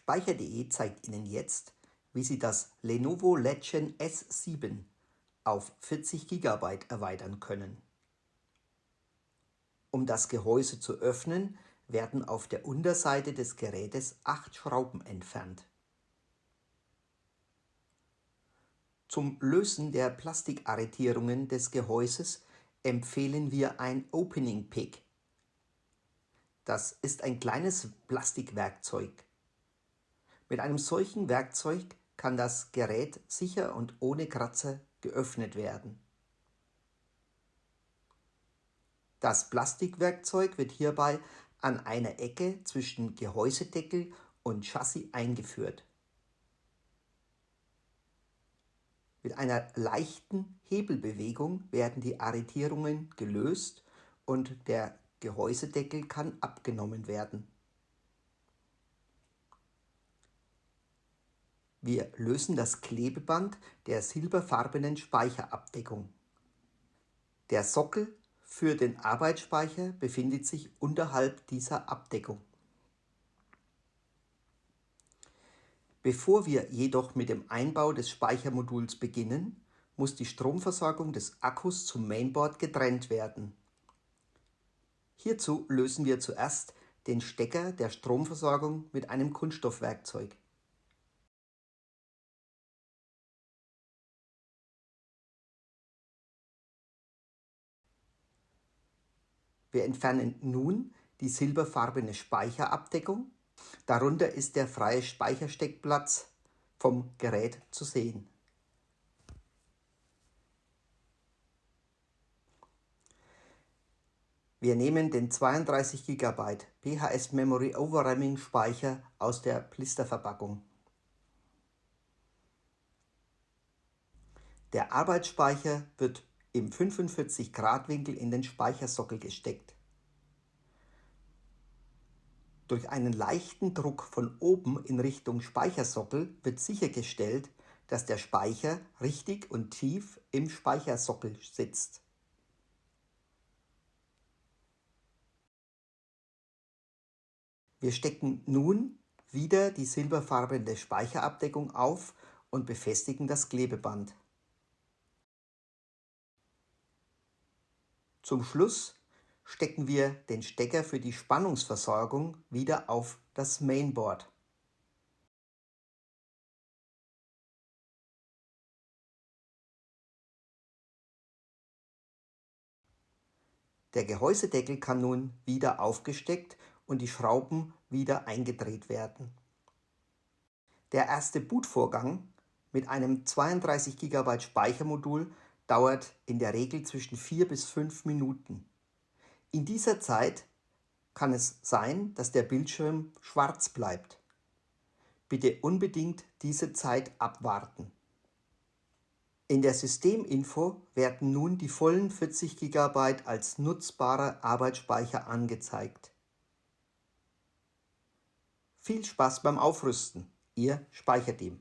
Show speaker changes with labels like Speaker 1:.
Speaker 1: Speicher.de zeigt Ihnen jetzt, wie Sie das Lenovo Legion S7 auf 40 GB erweitern können. Um das Gehäuse zu öffnen, werden auf der Unterseite des Gerätes 8 Schrauben entfernt. Zum Lösen der Plastikarretierungen des Gehäuses empfehlen wir ein Opening Pick. Das ist ein kleines Plastikwerkzeug. Mit einem solchen Werkzeug kann das Gerät sicher und ohne Kratzer geöffnet werden. Das Plastikwerkzeug wird hierbei an einer Ecke zwischen Gehäusedeckel und Chassis eingeführt. Mit einer leichten Hebelbewegung werden die Arretierungen gelöst und der Gehäusedeckel kann abgenommen werden. Wir lösen das Klebeband der silberfarbenen Speicherabdeckung. Der Sockel für den Arbeitsspeicher befindet sich unterhalb dieser Abdeckung. Bevor wir jedoch mit dem Einbau des Speichermoduls beginnen, muss die Stromversorgung des Akkus zum Mainboard getrennt werden. Hierzu lösen wir zuerst den Stecker der Stromversorgung mit einem Kunststoffwerkzeug. Wir entfernen nun die silberfarbene Speicherabdeckung. Darunter ist der freie Speichersteckplatz vom Gerät zu sehen. Wir nehmen den 32 GB PHS Memory Overramming Speicher aus der Blisterverpackung. Der Arbeitsspeicher wird im 45-Grad-Winkel in den Speichersockel gesteckt. Durch einen leichten Druck von oben in Richtung Speichersockel wird sichergestellt, dass der Speicher richtig und tief im Speichersockel sitzt. Wir stecken nun wieder die silberfarbene Speicherabdeckung auf und befestigen das Klebeband. Zum Schluss stecken wir den Stecker für die Spannungsversorgung wieder auf das Mainboard. Der Gehäusedeckel kann nun wieder aufgesteckt und die Schrauben wieder eingedreht werden. Der erste Bootvorgang mit einem 32 GB Speichermodul dauert in der Regel zwischen 4 bis 5 Minuten. In dieser Zeit kann es sein, dass der Bildschirm schwarz bleibt. Bitte unbedingt diese Zeit abwarten. In der Systeminfo werden nun die vollen 40 GB als nutzbarer Arbeitsspeicher angezeigt. Viel Spaß beim Aufrüsten, Ihr Speicherteam.